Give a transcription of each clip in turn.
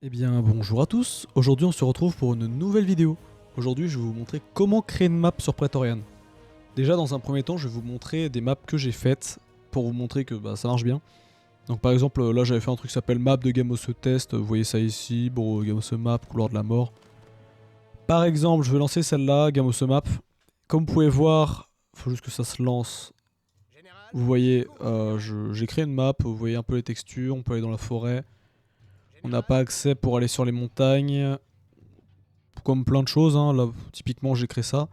Eh bien bonjour à tous, aujourd'hui on se retrouve pour une nouvelle vidéo. Aujourd'hui je vais vous montrer comment créer une map sur Praetorian. Déjà dans un premier temps je vais vous montrer des maps que j'ai faites pour vous montrer que ça marche bien. Donc par exemple là j'avais fait un truc qui s'appelle map de Gamose Test, vous voyez ça ici, bon Gamose Map, couloir de la mort. Par exemple je vais lancer celle-là, Gamose Map. Comme vous pouvez voir, faut juste que ça se lance. Vous voyez, j'ai créé une map, vous voyez un peu les textures, on peut aller dans la forêt. On n'a pas accès pour aller sur les montagnes. Comme plein de choses, hein. Là typiquement j'ai créé ça.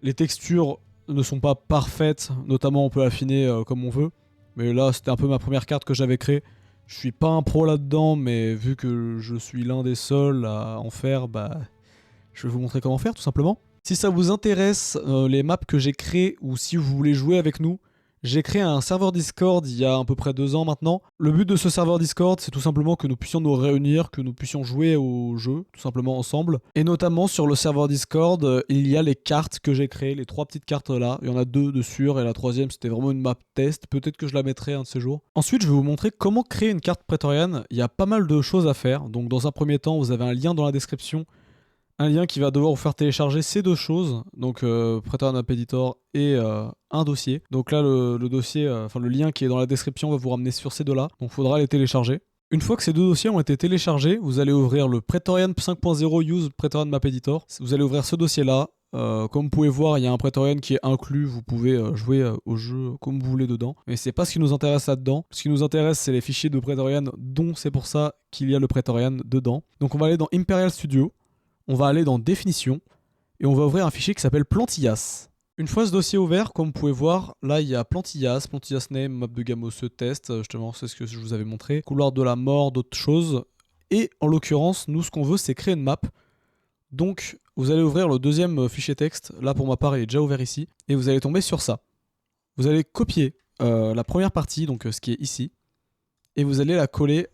Les textures ne sont pas parfaites, notamment on peut affiner comme on veut. Mais là c'était un peu ma première carte que j'avais créée. Je suis pas un pro là-dedans, mais vu que je suis l'un des seuls à en faire, je vais vous montrer comment faire tout simplement. Si ça vous intéresse, les maps que j'ai créées, ou si vous voulez jouer avec nous, j'ai créé un serveur Discord il y a à peu près 2 ans maintenant. Le but de ce serveur Discord, c'est tout simplement que nous puissions nous réunir, que nous puissions jouer au jeu, tout simplement ensemble. Et notamment sur le serveur Discord, il y a les cartes que j'ai créées, les 3 petites cartes là. Il y en a 2 de sûres et la troisième c'était vraiment une map test. Peut-être que je la mettrai un de ces jours. Ensuite, je vais vous montrer comment créer une carte prétorienne. Il y a pas mal de choses à faire. Donc dans un premier temps, vous avez un lien dans la description. Un lien qui va devoir vous faire télécharger ces deux choses, donc Praetorian Map Editor et un dossier. Donc là le dossier, enfin le lien qui est dans la description va vous ramener sur ces deux-là, donc il faudra les télécharger. Une fois que ces deux dossiers ont été téléchargés, vous allez ouvrir le Praetorian 5.0 Use Praetorian Map Editor. Vous allez ouvrir ce dossier-là. Comme vous pouvez voir, il y a un Praetorian qui est inclus, vous pouvez jouer au jeu comme vous voulez dedans. Mais c'est pas ce qui nous intéresse là-dedans. Ce qui nous intéresse, c'est les fichiers de Praetorian, dont c'est pour ça qu'il y a le Praetorian dedans. Donc on va aller dans Imperial Studio. On va aller dans définition et on va ouvrir un fichier qui s'appelle plantillas. Une fois ce dossier ouvert, comme vous pouvez voir, là il y a plantillas, plantillas name, map de Gamose test, justement c'est ce que je vous avais montré, couloir de la mort, d'autres choses. Et en l'occurrence, nous ce qu'on veut c'est créer une map. Donc vous allez ouvrir le deuxième fichier texte, là pour ma part il est déjà ouvert ici, et vous allez tomber sur ça. Vous allez copier la première partie, donc ce qui est ici, et vous allez la coller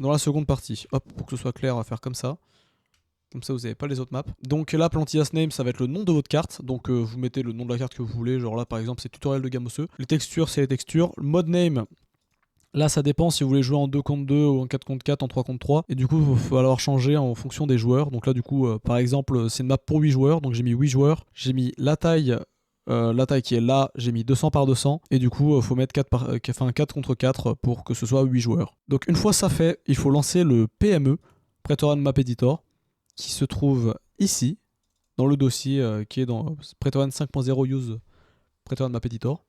dans la seconde partie. Hop, pour que ce soit clair, on va faire comme ça. Comme ça vous n'avez pas les autres maps. Donc là plantillas name ça va être le nom de votre carte. Donc vous mettez le nom de la carte que vous voulez. Genre là par exemple c'est tutoriel de Gamose. Les textures c'est les textures. Le mode name, là ça dépend si vous voulez jouer en 2 contre 2 ou en 4 contre 4, en 3 contre 3. Et du coup il va falloir changer en fonction des joueurs. Donc là du coup par exemple c'est une map pour 8 joueurs. Donc j'ai mis 8 joueurs. J'ai mis la taille qui est là, j'ai mis 200 par 200 et du coup faut mettre 4 contre 4 pour que ce soit 8 joueurs. Donc une fois ça fait, il faut lancer le PME, Praetorian Map Editor, qui se trouve ici, dans le dossier qui est dans Praetorian 5.0 Use Praetorian Map Editor.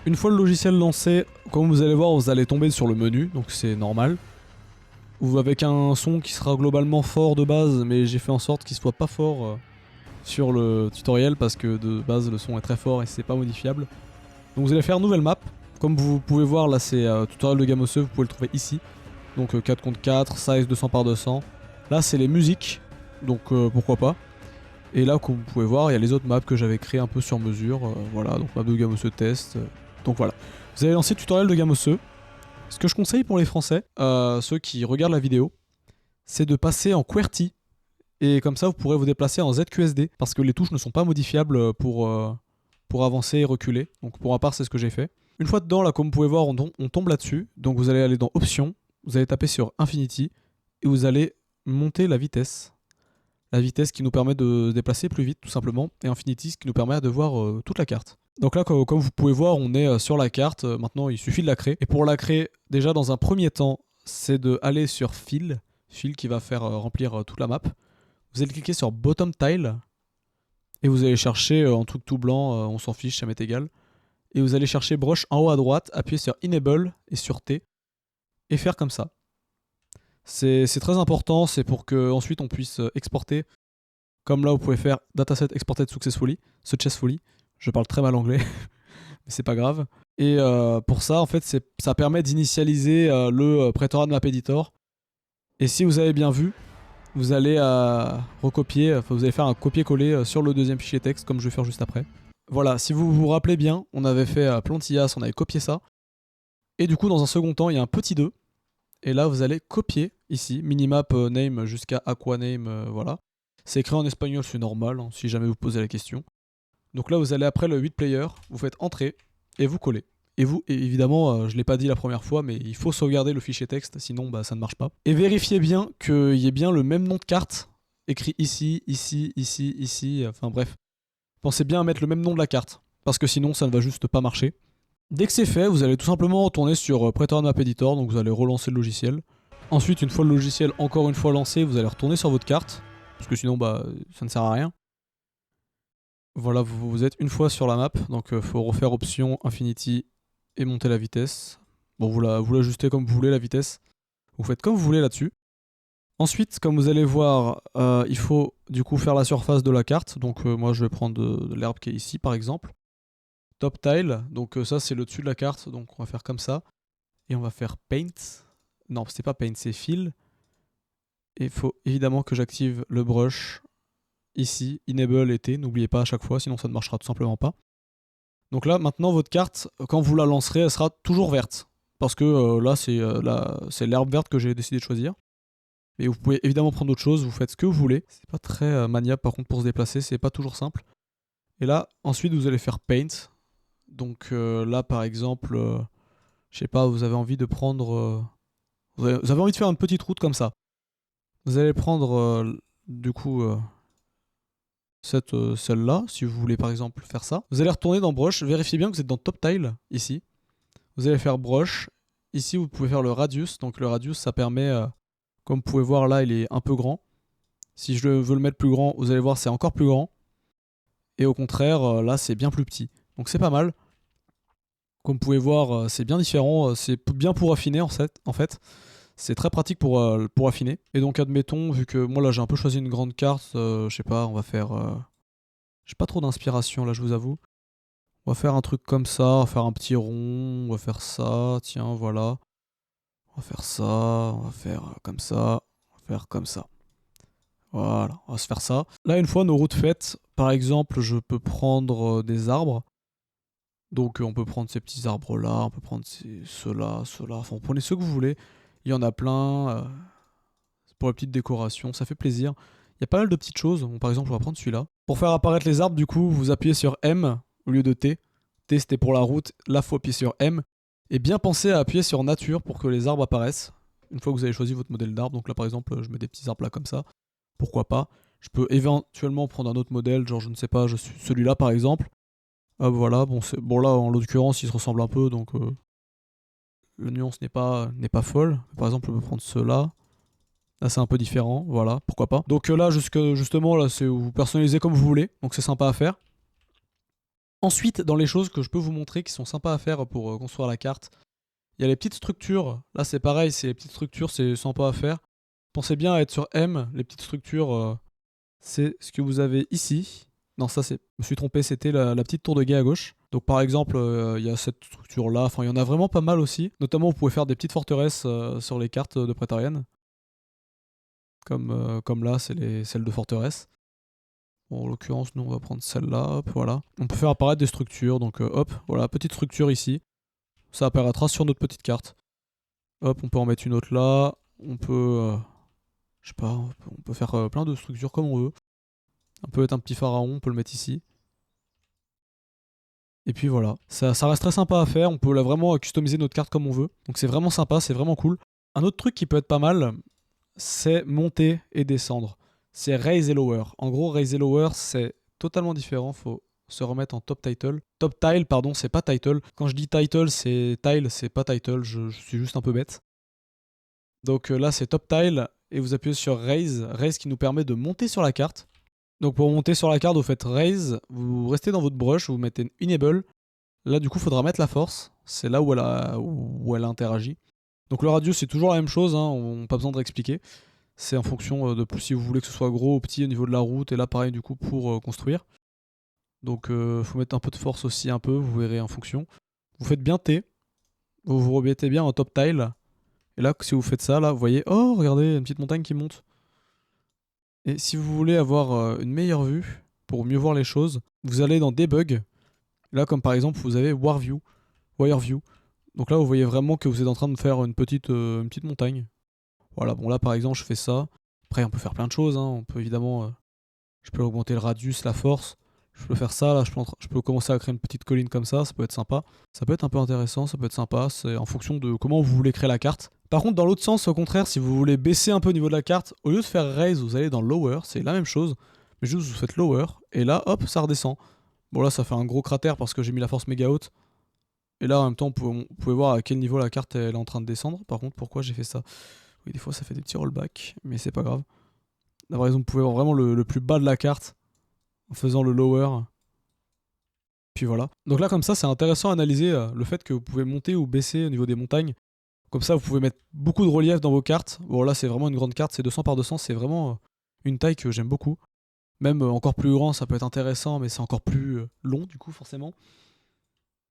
Une fois le logiciel lancé, comme vous allez voir, vous allez tomber sur le menu, donc c'est normal. Ou avec un son qui sera globalement fort de base, mais j'ai fait en sorte qu'il soit pas fort sur le tutoriel parce que de base le son est très fort et c'est pas modifiable. Donc vous allez faire nouvelle map. Comme vous pouvez voir là c'est tutoriel de Gamose, vous pouvez le trouver ici. Donc 4 contre 4, size 200 par 200. Là c'est les musiques. Donc pourquoi pas. Et là comme vous pouvez voir il y a les autres maps que j'avais créées un peu sur mesure. Voilà, donc map de Gamose test. Donc voilà. Vous allez lancer le tutoriel de Gamose. Ce que je conseille pour les français, ceux qui regardent la vidéo, c'est de passer en QWERTY. Et comme ça vous pourrez vous déplacer en ZQSD. Parce que les touches ne sont pas modifiables pour avancer et reculer. Donc pour ma part c'est ce que j'ai fait. Une fois dedans là comme vous pouvez voir on tombe là-dessus. Donc vous allez aller dans Options. Vous allez taper sur Infinity. Et vous allez monter la vitesse. La vitesse qui nous permet de se déplacer plus vite tout simplement, et Infinity ce qui nous permet de voir toute la carte. Donc là comme vous pouvez voir on est sur la carte, maintenant il suffit de la créer. Et pour la créer déjà dans un premier temps c'est de aller sur Fill qui va faire remplir toute la map. Vous allez cliquer sur Bottom Tile et vous allez chercher un truc tout blanc, on s'en fiche, ça m'est égal. Et vous allez chercher Brush en haut à droite, appuyer sur Enable et sur T et faire comme ça. C'est très important, c'est pour qu'ensuite on puisse exporter. Comme là, vous pouvez faire dataset exported successfully. Je parle très mal anglais, mais c'est pas grave. Et pour ça, en fait, ça permet d'initialiser le Praetorian Map Editor. Et si vous avez bien vu, vous allez recopier, vous allez faire un copier-coller sur le deuxième fichier texte, comme je vais faire juste après. Voilà, si vous vous rappelez bien, on avait fait plantillas, on avait copié ça. Et du coup, dans un second temps, il y a un petit 2. Et là, vous allez copier ici, minimap name jusqu'à aquaname, voilà. C'est écrit en espagnol, c'est normal, hein, si jamais vous posez la question. Donc là, vous allez après le 8 player, vous faites entrée et vous collez. Et évidemment, je l'ai pas dit la première fois, mais il faut sauvegarder le fichier texte, sinon bah, ça ne marche pas. Et vérifiez bien qu'il y ait bien le même nom de carte écrit ici, ici, ici, ici, enfin bref. Pensez bien à mettre le même nom de la carte, parce que sinon ça ne va juste pas marcher. Dès que c'est fait, vous allez tout simplement retourner sur Praetorian Map Editor, donc vous allez relancer le logiciel. Ensuite, une fois le logiciel encore une fois lancé, vous allez retourner sur votre carte, parce que sinon bah, ça ne sert à rien. Voilà, vous êtes une fois sur la map, donc il faut refaire option Infinity et monter la vitesse. Bon, vous l'ajustez comme vous voulez la vitesse. Vous faites comme vous voulez là-dessus. Ensuite, comme vous allez voir, il faut du coup faire la surface de la carte. Donc moi je vais prendre de l'herbe qui est ici par exemple. Top tile, donc ça c'est le dessus de la carte, donc on va faire comme ça. Et on va faire paint. Non, c'est pas paint, c'est fill. Et il faut évidemment que j'active le brush ici, enable été, n'oubliez pas à chaque fois, sinon ça ne marchera tout simplement pas. Donc là, maintenant, votre carte, quand vous la lancerez, elle sera toujours verte. Parce que là, c'est l'herbe verte que j'ai décidé de choisir. Mais vous pouvez évidemment prendre autre chose, vous faites ce que vous voulez. C'est pas très maniable par contre pour se déplacer, c'est pas toujours simple. Et là, ensuite, vous allez faire paint. Donc là, par exemple, je sais pas, vous avez envie de prendre... vous avez envie de faire une petite route comme ça. Vous allez prendre, du coup... celle-là, si vous voulez par exemple faire ça. Vous allez retourner dans Brush, vérifiez bien que vous êtes dans Top Tile, ici. Vous allez faire Brush. Ici, vous pouvez faire le Radius. Donc le Radius, ça permet, comme vous pouvez voir là, il est un peu grand. Si je veux le mettre plus grand, vous allez voir, c'est encore plus grand. Et au contraire, là, c'est bien plus petit. Donc c'est pas mal. Comme vous pouvez voir, c'est bien différent. C'est bien pour affiner, en fait. C'est très pratique pour affiner. Et donc, admettons, vu que moi, là, j'ai un peu choisi une grande carte, je sais pas, on va faire... j'ai pas trop d'inspiration, là, je vous avoue. On va faire un truc comme ça, on va faire un petit rond, on va faire ça, tiens, voilà. On va faire ça, on va faire comme ça, on va faire comme ça. Voilà, on va se faire ça. Là, une fois nos routes faites, par exemple, je peux prendre des arbres. Donc on peut prendre ces petits arbres-là, on peut prendre ceux-là, ceux-là. Enfin, prenez ceux que vous voulez. Il y en a plein. Pour la petite décoration, ça fait plaisir. Il y a pas mal de petites choses. Bon, par exemple, on va prendre celui-là. Pour faire apparaître les arbres, du coup, vous appuyez sur M au lieu de T. T, c'était pour la route. Là, faut appuyer sur M. Et bien penser à appuyer sur nature pour que les arbres apparaissent. Une fois que vous avez choisi votre modèle d'arbre. Donc là, par exemple, je mets des petits arbres là comme ça. Pourquoi pas. Je peux éventuellement prendre un autre modèle. Genre, je ne sais pas, je suis celui-là par exemple. Ah, voilà. Bon, là, en l'occurrence, il se ressemble un peu. Donc, la nuance n'est pas folle. Par exemple, je peux prendre ceux-là. Là, c'est un peu différent, voilà, pourquoi pas. Donc là, justement, là, c'est vous personnalisez comme vous voulez, donc c'est sympa à faire. Ensuite, dans les choses que je peux vous montrer qui sont sympas à faire pour construire la carte, il y a les petites structures. Là, c'est pareil, c'est les petites structures, c'est sympa à faire. Pensez bien à être sur M, les petites structures, c'est ce que vous avez ici. Non, ça, je me suis trompé, c'était la petite tour de guet à gauche. Donc par exemple, il y a cette structure-là, enfin, il y en a vraiment pas mal aussi. Notamment, vous pouvez faire des petites forteresses sur les cartes de Praetorian. Comme là, c'est celles de forteresse. Bon, en l'occurrence, nous, on va prendre celle-là, hop, voilà. On peut faire apparaître des structures, donc hop, voilà, petite structure ici. Ça apparaîtra sur notre petite carte. Hop, on peut en mettre une autre là. On peut, je sais pas, on peut faire plein de structures comme on veut. On peut être un petit pharaon, on peut le mettre ici. Et puis voilà, ça reste très sympa à faire. On peut là vraiment customiser notre carte comme on veut. Donc c'est vraiment sympa, c'est vraiment cool. Un autre truc qui peut être pas mal, c'est monter et descendre. C'est raise et lower. En gros, raise et lower, c'est totalement différent. Faut se remettre en top title. Top tile, pardon, c'est pas title. Quand je dis title, c'est tile, c'est pas title. Je suis juste un peu bête. Donc là, c'est top tile et vous appuyez sur raise. Raise qui nous permet de monter sur la carte. Donc pour monter sur la carte, vous faites raise. Vous restez dans votre brush, vous mettez enable. Là, du coup, il faudra mettre la force. C'est là où elle interagit. Donc le radius, c'est toujours la même chose, hein, on n'a pas besoin de réexpliquer. C'est en fonction de si vous voulez que ce soit gros ou petit au niveau de la route, et là pareil du coup pour construire. Donc faut mettre un peu de force aussi, un peu, vous verrez en fonction. Vous faites bien T, vous vous remettez bien en top tile, et là si vous faites ça, là vous voyez, oh regardez, une petite montagne qui monte. Et si vous voulez avoir une meilleure vue, pour mieux voir les choses, vous allez dans Debug, là comme par exemple vous avez Wire View. Donc là, vous voyez vraiment que vous êtes en train de faire une petite montagne. Voilà, bon là par exemple, je fais ça. Après, on peut faire plein de choses. Hein. On peut évidemment, je peux augmenter le radius, la force. Je peux faire ça, là, je peux commencer à créer une petite colline comme ça peut être sympa. Ça peut être un peu intéressant, ça peut être sympa, c'est en fonction de comment vous voulez créer la carte. Par contre, dans l'autre sens, au contraire, si vous voulez baisser un peu au niveau de la carte, au lieu de faire raise, vous allez dans lower, c'est la même chose, mais juste vous faites lower, et là, hop, ça redescend. Bon, là, ça fait un gros cratère parce que j'ai mis la force méga haute. Et là, en même temps, vous pouvez voir à quel niveau la carte elle est en train de descendre. Par contre, pourquoi j'ai fait ça? Oui, des fois, ça fait des petits rollbacks, mais c'est pas grave. Là, par exemple, vous pouvez voir vraiment le plus bas de la carte en faisant le lower. Puis voilà. Donc là, comme ça, c'est intéressant à analyser le fait que vous pouvez monter ou baisser au niveau des montagnes. Comme ça, vous pouvez mettre beaucoup de relief dans vos cartes. Bon, là, c'est vraiment une grande carte, c'est 200 par 200, c'est vraiment une taille que j'aime beaucoup. Même encore plus grand, ça peut être intéressant, mais c'est encore plus long, du coup, forcément.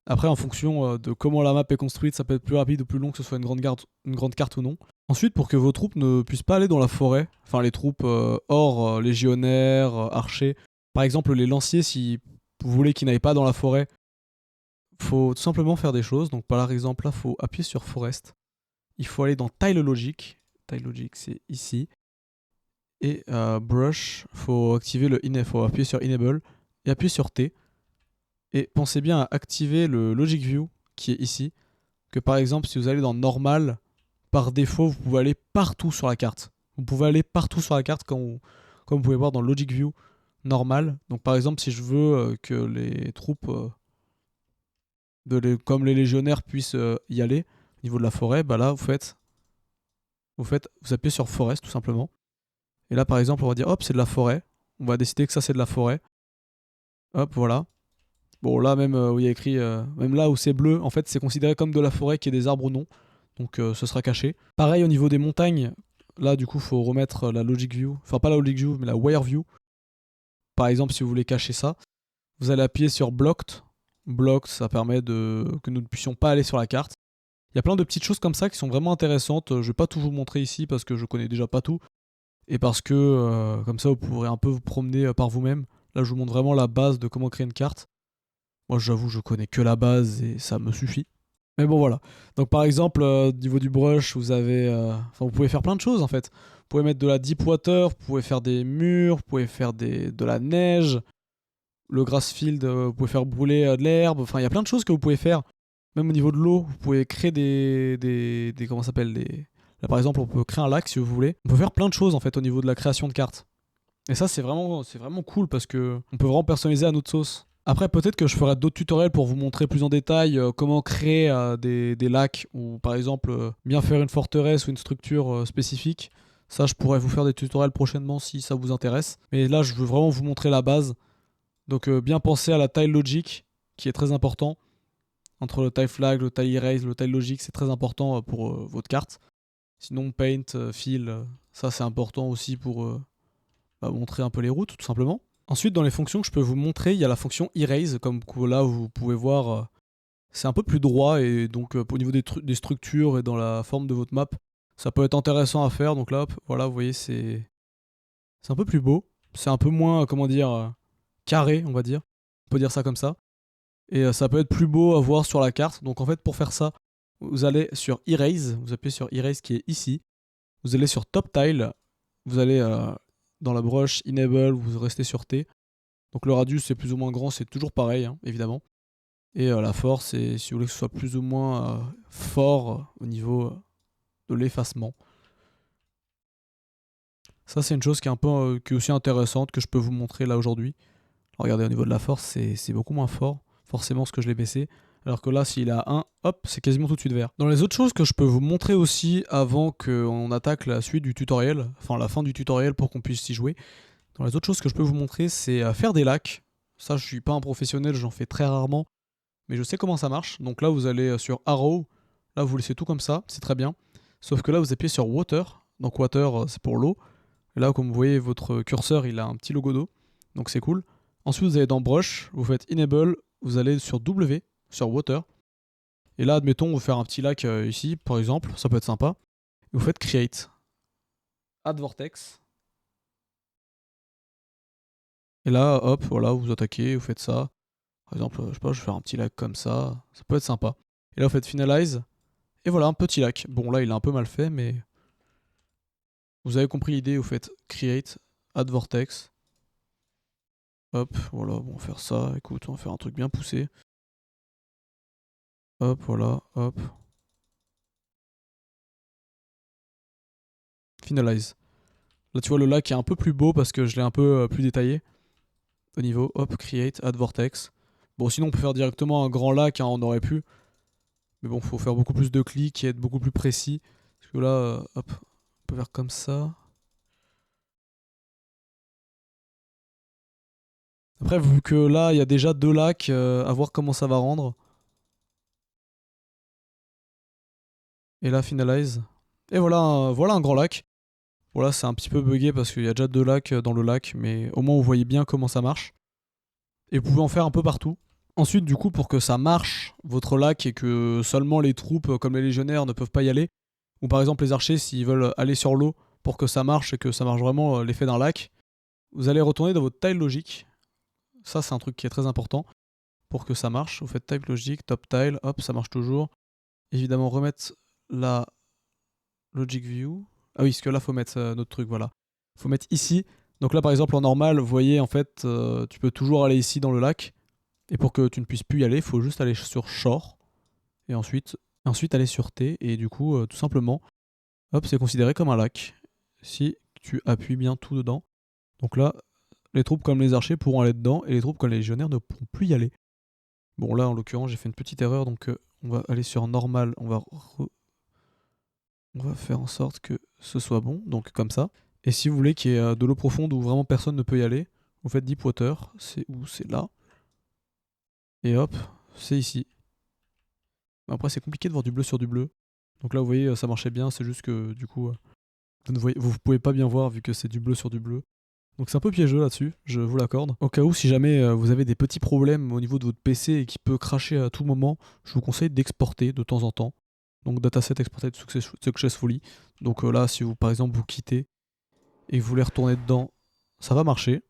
Après, en fonction de comment la map est construite, ça peut être plus rapide ou plus long, que ce soit une grande carte ou non. Ensuite, pour que vos troupes ne puissent pas aller dans la forêt, enfin les troupes hors légionnaires, archers, par exemple les lanciers, si vous voulez qu'ils n'aillent pas dans la forêt, faut tout simplement faire des choses. Donc par exemple, là, faut appuyer sur Forest. Il faut aller dans Tile Logic. Tile Logic, c'est ici. Et Brush, faut activer faut appuyer sur Enable et appuyer sur T. Et pensez bien à activer le Logic View qui est ici. Que par exemple, si vous allez dans Normal, par défaut, vous pouvez aller partout sur la carte. Vous pouvez aller partout sur la carte comme vous pouvez voir dans Logic View normal. Donc par exemple, si je veux que les troupes, comme les légionnaires, puissent y aller au niveau de la forêt, bah là, vous appuyez sur Forest tout simplement. Et là, par exemple, on va dire, hop, c'est de la forêt. On va décider que ça, c'est de la forêt. Hop, voilà. Bon, là, même où il y a écrit, même là où c'est bleu, en fait, c'est considéré comme de la forêt qui est des arbres ou non. Donc, ce sera caché. Pareil au niveau des montagnes. Là, du coup, faut remettre la Logic View. Enfin, pas la Logic View, mais la Wire View. Par exemple, si vous voulez cacher ça, vous allez appuyer sur Blocked. Blocked, ça permet que nous ne puissions pas aller sur la carte. Il y a plein de petites choses comme ça qui sont vraiment intéressantes. Je vais pas tout vous montrer ici parce que je connais déjà pas tout. Et parce que comme ça, vous pourrez un peu vous promener par vous-même. Là, je vous montre vraiment la base de comment créer une carte. Moi, j'avoue, je connais que la base et ça me suffit. Mais bon, voilà. Donc, par exemple, au niveau du brush, vous avez. Enfin, vous pouvez faire plein de choses en fait. Vous pouvez mettre de la deep water, vous pouvez faire des murs, vous pouvez faire de la neige. Le grass field, vous pouvez faire brûler de l'herbe. Enfin, il y a plein de choses que vous pouvez faire. Même au niveau de l'eau, vous pouvez créer comment ça s'appelle Là, par exemple, on peut créer un lac si vous voulez. On peut faire plein de choses en fait au niveau de la création de cartes. Et ça, c'est vraiment cool parce que on peut vraiment personnaliser à notre sauce. Après, peut-être que je ferai d'autres tutoriels pour vous montrer plus en détail comment créer des lacs ou par exemple bien faire une forteresse ou une structure spécifique. Ça, je pourrais vous faire des tutoriels prochainement si ça vous intéresse. Mais là, je veux vraiment vous montrer la base. Donc, bien penser à la tile logic qui est très important. Entre le tile flag, le tile erase, le tile logic, c'est très important pour votre carte. Sinon, paint, fill, ça c'est important aussi pour montrer un peu les routes, tout simplement. Ensuite, dans les fonctions que je peux vous montrer, il y a la fonction erase, comme là vous pouvez voir, c'est un peu plus droit et donc au niveau des structures et dans la forme de votre map, ça peut être intéressant à faire. Donc là, hop, voilà, vous voyez, c'est un peu plus beau, c'est un peu moins, comment dire, carré, on va dire. On peut dire ça comme ça. Et ça peut être plus beau à voir sur la carte. Donc en fait, pour faire ça, vous allez sur Erase, vous appuyez sur Erase qui est ici. Vous allez sur Top Tile, vous allez dans la brush Enable, vous restez sur T. Donc le radius c'est plus ou moins grand, c'est toujours pareil, hein, évidemment. Et la force, c'est si vous voulez que ce soit plus ou moins fort au niveau de l'effacement. Ça c'est une chose qui est qui est aussi intéressante que je peux vous montrer là aujourd'hui. Regardez au niveau de la force, c'est beaucoup moins fort, forcément ce que je l'ai baissé. Alors que là, s'il est à 1, hop, c'est quasiment tout de suite vert. Dans les autres choses que je peux vous montrer aussi avant qu'on attaque la suite du tutoriel, enfin la fin du tutoriel pour qu'on puisse y jouer, dans les autres choses que je peux vous montrer, c'est faire des lacs. Ça, je suis pas un professionnel, j'en fais très rarement, mais je sais comment ça marche. Donc là, vous allez sur Arrow, là vous laissez tout comme ça, c'est très bien. Sauf que là, vous appuyez sur Water, donc Water c'est pour l'eau. Et là, comme vous voyez, votre curseur, il a un petit logo d'eau, donc c'est cool. Ensuite, vous allez dans Brush, vous faites Enable, vous allez sur W, sur Water. Et là, admettons, vous faire un petit lac ici, par exemple, ça peut être sympa. Vous faites Create, Add Vortex. Et là, hop, voilà, vous attaquez, vous faites ça. Par exemple, je sais pas, je vais faire un petit lac comme ça peut être sympa. Et là, vous faites Finalize, et voilà, un petit lac. Bon, là, il est un peu mal fait, mais vous avez compris l'idée, vous faites Create, Add Vortex. Hop, voilà, bon, on va faire ça. Écoute, on va faire un truc bien poussé. Hop, voilà, hop. Finalize. Là, tu vois, le lac est un peu plus beau parce que je l'ai un peu plus détaillé. Au niveau, hop, create, add vortex. Bon, sinon, on peut faire directement un grand lac, hein, on aurait pu. Mais bon, faut faire beaucoup plus de clics et être beaucoup plus précis. Parce que là, hop, on peut faire comme ça. Après, vu que là, il y a déjà 2 lacs, à voir comment ça va rendre. Et là, finalize. Et voilà, voilà un grand lac. Voilà, c'est un petit peu bugué parce qu'il y a déjà 2 lacs dans le lac, mais au moins vous voyez bien comment ça marche. Et vous pouvez en faire un peu partout. Ensuite, du coup, pour que ça marche, votre lac, et que seulement les troupes comme les légionnaires ne peuvent pas y aller, ou par exemple les archers, s'ils veulent aller sur l'eau pour que ça marche et que ça marche vraiment l'effet d'un lac, vous allez retourner dans votre tile logique. Ça, c'est un truc qui est très important. Pour que ça marche, vous faites type logique, top tile, hop, ça marche toujours. Évidemment, remettre la logic view. Ah oui, parce que là, faut mettre notre truc, voilà. Faut mettre ici. Donc là, par exemple, en normal, vous voyez, en fait, tu peux toujours aller ici dans le lac. Et pour que tu ne puisses plus y aller, il faut juste aller sur shore. Et ensuite aller sur T. Et du coup, tout simplement, hop, c'est considéré comme un lac. Si tu appuies bien tout dedans. Donc là, les troupes comme les archers pourront aller dedans. Et les troupes comme les légionnaires ne pourront plus y aller. Bon, là, en l'occurrence, j'ai fait une petite erreur. Donc, on va aller sur normal. On va faire en sorte que ce soit bon. Donc, comme ça. Et si vous voulez qu'il y ait de l'eau profonde où vraiment personne ne peut y aller, vous faites deep water. C'est où? C'est là. Et hop, c'est ici. Après, c'est compliqué de voir du bleu sur du bleu. Donc là, vous voyez, ça marchait bien. C'est juste que du coup, vous pouvez pas bien voir vu que c'est du bleu sur du bleu. Donc c'est un peu piégeux là-dessus, je vous l'accorde. Au cas où, si jamais vous avez des petits problèmes au niveau de votre PC et qui peut cracher à tout moment, je vous conseille d'exporter de temps en temps. Donc dataset exported successfully. Donc là, si vous, par exemple, vous quittez et que vous voulez retourner dedans, ça va marcher.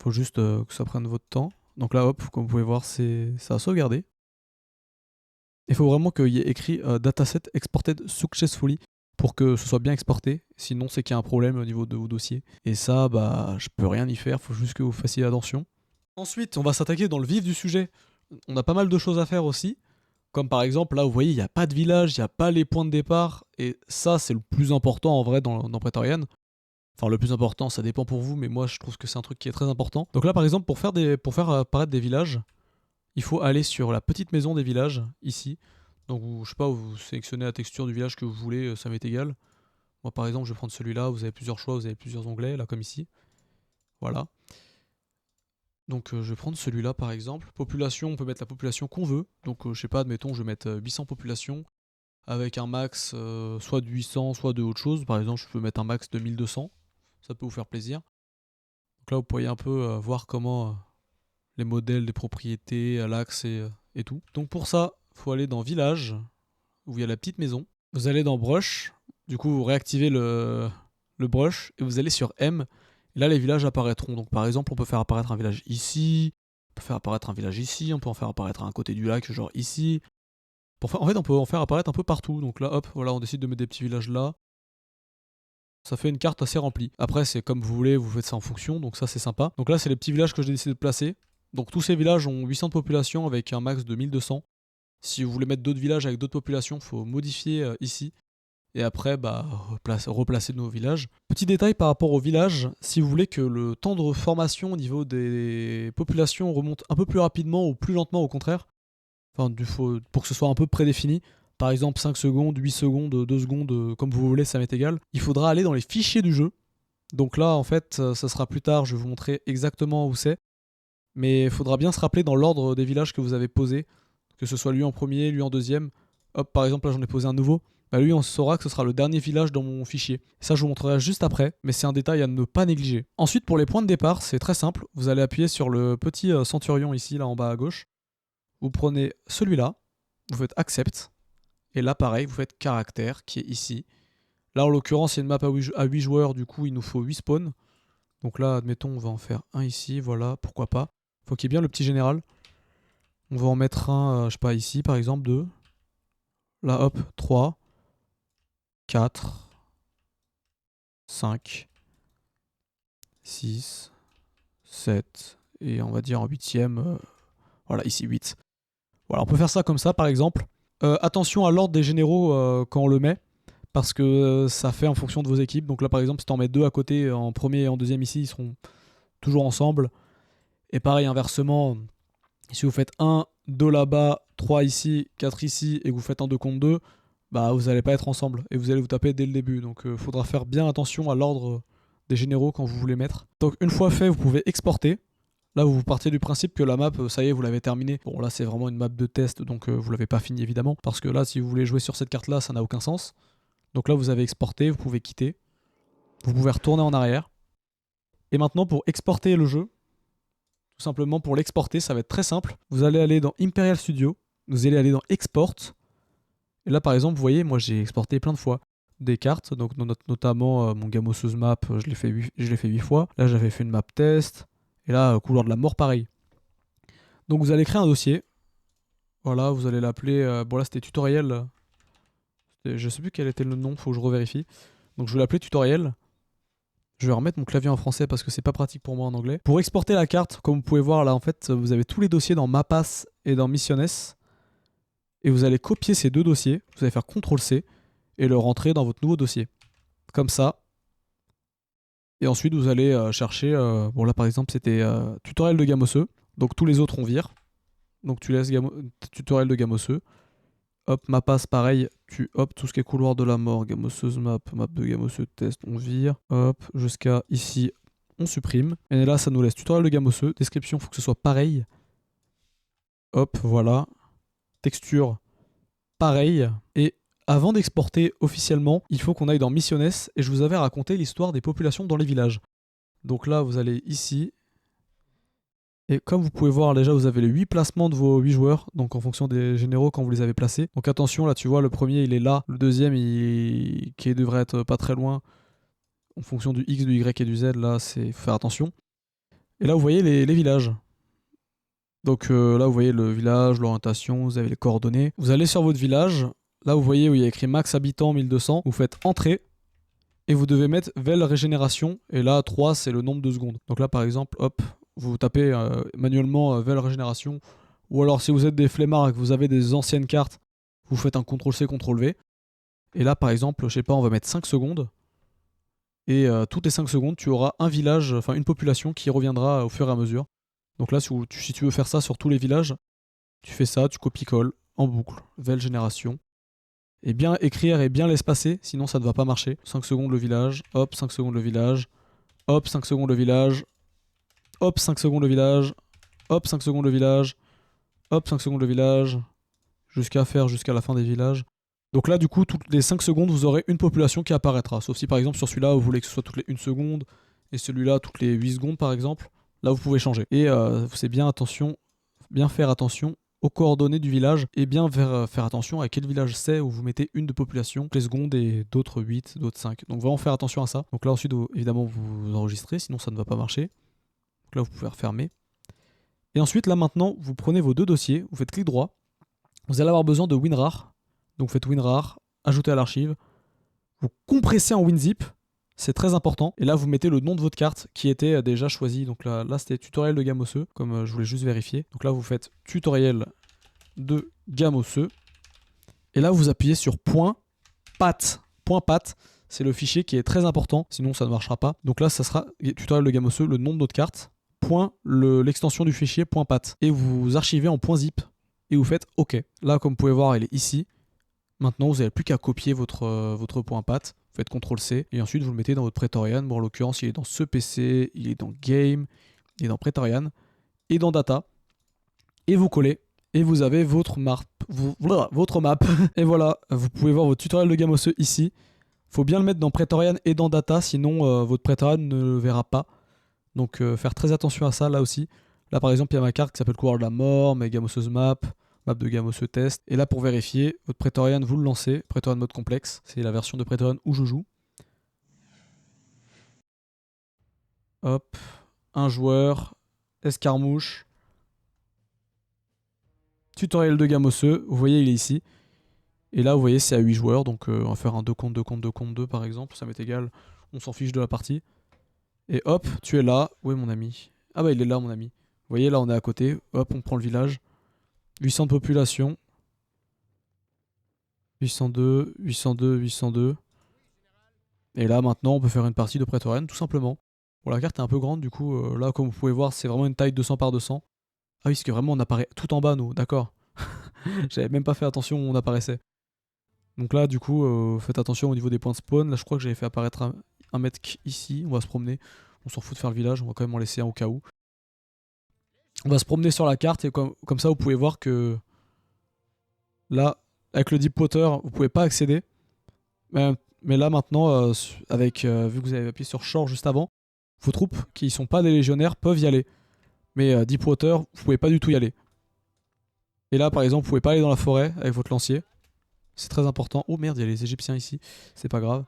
Faut juste que ça prenne votre temps. Donc là, hop, comme vous pouvez voir, ça a sauvegardé. Il faut vraiment qu'il y ait écrit dataset exported successfully pour que ce soit bien exporté. Sinon, c'est qu'il y a un problème au niveau de vos dossiers. Et ça, bah, je peux rien y faire. Faut juste que vous fassiez attention. Ensuite, on va s'attaquer dans le vif du sujet. On a pas mal de choses à faire aussi. Comme par exemple, là, vous voyez, il n'y a pas de village, il n'y a pas les points de départ. Et ça, c'est le plus important en vrai dans Praetorian. Enfin, le plus important, ça dépend pour vous, mais moi, je trouve que c'est un truc qui est très important. Donc là, par exemple, pour faire apparaître des villages, il faut aller sur la petite maison des villages, ici. Donc, je sais pas, vous sélectionnez la texture du village que vous voulez, ça m'est égal. Moi, par exemple, je vais prendre celui-là. Vous avez plusieurs choix, vous avez plusieurs onglets, là, comme ici. Voilà. Donc, je vais prendre celui-là, par exemple. Population, on peut mettre la population qu'on veut. Donc, je sais pas, admettons, je vais mettre 800 populations avec un max soit de 800, soit de autre chose. Par exemple, je peux mettre un max de 1200. Ça peut vous faire plaisir. Donc là, vous pourriez un peu voir comment les modèles des propriétés, à l'axe et tout. Donc, pour ça, il faut aller dans Village, où il y a la petite maison. Vous allez dans Brush, du coup vous réactivez le brush et vous allez sur M. Et là les villages apparaîtront. Donc par exemple on peut faire apparaître un village ici, on peut faire apparaître un village ici, on peut en faire apparaître un côté du lac genre ici. En fait on peut en faire apparaître un peu partout. Donc là hop, voilà on décide de mettre des petits villages là. Ça fait une carte assez remplie. Après c'est comme vous voulez, vous faites ça en fonction, donc ça c'est sympa. Donc là c'est les petits villages que j'ai décidé de placer. Donc tous ces villages ont 800 de population avec un max de 1200. Si vous voulez mettre d'autres villages avec d'autres populations, il faut modifier ici. Et après, bah, replacer nos villages. Petit détail par rapport aux villages, si vous voulez que le temps de formation au niveau des populations remonte un peu plus rapidement ou plus lentement au contraire, enfin, pour que ce soit un peu prédéfini, par exemple 5 secondes, 8 secondes, 2 secondes, comme vous voulez, ça m'est égal, il faudra aller dans les fichiers du jeu. Donc là, en fait, ça sera plus tard, je vais vous montrer exactement où c'est. Mais il faudra bien se rappeler dans l'ordre des villages que vous avez posés, que ce soit lui en premier, lui en deuxième. Hop, par exemple, là j'en ai posé un nouveau. Bah lui, on saura que ce sera le dernier village dans mon fichier. Ça, je vous montrerai juste après, mais c'est un détail à ne pas négliger. Ensuite, pour les points de départ, c'est très simple. Vous allez appuyer sur le petit centurion ici, là en bas à gauche. Vous prenez celui-là, vous faites Accept. Et là, pareil, vous faites Caractère, qui est ici. Là, en l'occurrence, c'est une map à 8 joueurs, du coup, il nous faut 8 spawns. Donc là, admettons, on va en faire un ici, voilà, pourquoi pas. Faut qu'il y ait bien le petit général. On va en mettre un, je sais pas, ici par exemple, 2. Là, hop, 3, 4, 5, 6, 7, et on va dire en 8ème, voilà, ici 8. Voilà, on peut faire ça comme ça par exemple. Attention à l'ordre des généraux quand on le met, parce que ça fait en fonction de vos équipes. Donc là par exemple, si tu en mets 2 à côté, en premier et en deuxième ici, ils seront toujours ensemble. Et pareil, inversement, si vous faites 1, 2 là-bas, 3 ici, 4 ici, et que vous faites un 2 contre 2, bah vous n'allez pas être ensemble, et vous allez vous taper dès le début. Donc il faudra faire bien attention à l'ordre des généraux quand vous voulez mettre. Donc une fois fait, vous pouvez exporter. Là, vous partez du principe que la map, ça y est, vous l'avez terminée. Bon, là, c'est vraiment une map de test, donc vous l'avez pas fini évidemment. Parce que là, si vous voulez jouer sur cette carte-là, ça n'a aucun sens. Donc là, vous avez exporté, vous pouvez quitter. Vous pouvez retourner en arrière. Et maintenant, pour exporter le jeu, tout simplement pour l'exporter, ça va être très simple. Vous allez aller dans Imperial Studio, vous allez aller dans Export. Et là, par exemple, vous voyez, moi, j'ai exporté plein de fois des cartes, donc notamment mon gamosseuse map, je l'ai fait 8 fois. Là, j'avais fait une map test. Et là, couloir de la mort, pareil. Donc vous allez créer un dossier. Voilà, vous allez l'appeler... bon là, c'était tutoriel. Je sais plus quel était le nom, faut que je revérifie. Donc je vais l'appeler tutoriel. Je vais remettre mon clavier en français parce que c'est pas pratique pour moi en anglais. Pour exporter la carte, comme vous pouvez voir là, en fait, vous avez tous les dossiers dans Mapas et dans Missiones. Et vous allez copier ces 2 dossiers. Vous allez faire CTRL-C et le rentrer dans votre nouveau dossier. Comme ça. Et ensuite, vous allez chercher... bon là, par exemple, c'était tutoriel de gamosseux. Donc tous les autres on vire. Donc tu laisses tutoriel de gamosseux. Hop, Mapas, pareil. Hop, tout ce qui est couloir de la mort, gamosseuse map, map de gamosseux test, on vire. Hop, jusqu'à ici, on supprime. Et là, ça nous laisse tutoriel de gamosseux. Description, faut que ce soit pareil. Hop, voilà. Texture, pareil. Et avant d'exporter officiellement, il faut qu'on aille dans Missiones. Et je vous avais raconté l'histoire des populations dans les villages. Donc là, vous allez ici. Et comme vous pouvez voir, déjà vous avez les 8 placements de vos 8 joueurs, donc en fonction des généraux quand vous les avez placés. Donc attention, là tu vois, le premier il est là, le deuxième qui devrait être pas très loin, en fonction du X, du Y et du Z, là c'est faut faire attention. Et là vous voyez les villages. Donc là vous voyez le village, l'orientation, vous avez les coordonnées. Vous allez sur votre village, là vous voyez où il y a écrit max habitants 1200, vous faites entrée. Et vous devez mettre vel régénération, et là 3 c'est le nombre de secondes. Donc là par exemple, hop, vous tapez manuellement vel régénération, ou alors si vous êtes des flemmards et que vous avez des anciennes cartes, vous faites un CTRL-C, CTRL-V. Et là par exemple, je sais pas, on va mettre 5 secondes, et toutes les 5 secondes tu auras un village, enfin une population qui reviendra au fur et à mesure. Donc là si tu veux faire ça sur tous les villages, tu fais ça, tu copies-colles en boucle, vel génération. Et bien écrire et bien l'espacer, sinon ça ne va pas marcher. 5 secondes le village, hop, 5 secondes le village, hop, 5 secondes le village, hop, 5 secondes le village, hop, 5 secondes le village, hop, 5 secondes le village, jusqu'à la fin des villages. Donc là, du coup, toutes les 5 secondes, vous aurez une population qui apparaîtra. Sauf si par exemple sur celui-là, vous voulez que ce soit toutes les 1 seconde, et celui-là, toutes les 8 secondes par exemple. Là, vous pouvez changer. Et c'est bien faire attention aux coordonnées du village et bien faire attention à quel village c'est où vous mettez une de population, toutes les secondes et d'autres 8, d'autres 5. Donc vraiment faire attention à ça. Donc là ensuite évidemment vous enregistrez, sinon ça ne va pas marcher. Donc là vous pouvez refermer. Et ensuite là maintenant vous prenez vos 2 dossiers, vous faites clic droit, vous allez avoir besoin de WinRAR. Donc vous faites WinRAR, ajouter à l'archive, vous compressez en WinZip, c'est très important. Et là vous mettez le nom de votre carte qui était déjà choisi. Donc là c'était tutoriel de gamosseux, comme je voulais juste vérifier. Donc là vous faites tutoriel de gamosseux. Et là vous appuyez sur .pat. .pat, c'est le fichier qui est très important, sinon ça ne marchera pas. Donc là ça sera tutoriel de gamosseux, le nom de notre carte, l'extension du fichier .pat. Et vous archivez en .zip. Et vous faites OK. Là comme vous pouvez voir, elle est ici. Maintenant vous n'avez plus qu'à copier votre .pat. Vous faites CTRL-C et ensuite vous le mettez dans votre Praetorian. Bon, en l'occurrence, il est dans ce PC, il est dans Game, il est dans Praetorian et dans Data. Et vous collez et vous avez votre map. Et voilà, vous pouvez voir votre tutoriel de gamosseux ici. Faut bien le mettre dans Praetorian et dans Data, sinon votre Praetorian ne le verra pas. Donc faire très attention à ça là aussi. Là par exemple, il y a ma carte qui s'appelle Couloir de la Mort, mes gamosseuses map de gamosseux test. Et là pour vérifier, votre Praetorian vous le lancez, Praetorian mode complexe, c'est la version de Praetorian où je joue. Hop, un joueur, escarmouche, tutoriel de gamosseux, vous voyez il est ici. Et là vous voyez c'est à 8 joueurs, donc on va faire un 2 contre 2 contre 2 contre 2 par exemple, ça m'est égal, on s'en fiche de la partie. Et hop, tu es là, où est mon ami? Ah bah il est là mon ami. Vous voyez là on est à côté, hop on prend le village. 800 de population. 802, 802, 802. Et là maintenant on peut faire une partie de Praetorian tout simplement. Bon la carte est un peu grande du coup, là comme vous pouvez voir c'est vraiment une taille 200 par 200. Ah oui parce que vraiment on apparaît tout en bas nous, d'accord. J'avais même pas fait attention où on apparaissait. Donc là du coup faites attention au niveau des points de spawn. Là je crois que j'avais fait apparaître un mec ici, on va se promener. On s'en fout de faire le village, on va quand même en laisser un au cas où. On va se promener sur la carte et comme ça vous pouvez voir que là avec le Deep Water vous pouvez pas accéder. Mais là maintenant avec vu que vous avez appuyé sur Shore juste avant, vos troupes qui sont pas des légionnaires peuvent y aller. Mais Deepwater, vous pouvez pas du tout y aller. Et là, par exemple, vous pouvez pas aller dans la forêt avec votre lancier. C'est très important. Oh merde, il y a les Égyptiens ici. C'est pas grave.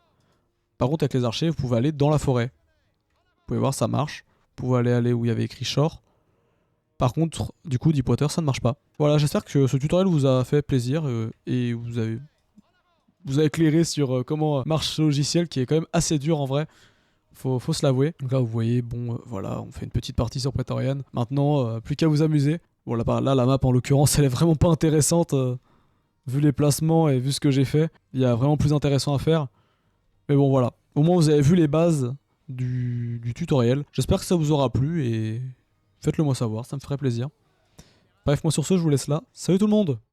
Par contre, avec les archers, vous pouvez aller dans la forêt. Vous pouvez voir, ça marche. Vous pouvez aller où il y avait écrit Shore. Par contre, du coup, Deepwater, ça ne marche pas. Voilà, j'espère que ce tutoriel vous a fait plaisir et vous a éclairé sur comment marche ce logiciel qui est quand même assez dur en vrai. Faut se l'avouer. Donc là, vous voyez, bon, voilà, on fait une petite partie sur Praetorian. Maintenant, plus qu'à vous amuser. Bon, là, la map, en l'occurrence, elle est vraiment pas intéressante. Vu les placements et vu ce que j'ai fait. Il y a vraiment plus intéressant à faire. Mais bon, voilà. Au moins, vous avez vu les bases du tutoriel. J'espère que ça vous aura plu et faites-le moi savoir, ça me ferait plaisir. Bref, moi sur ce, je vous laisse là. Salut tout le monde!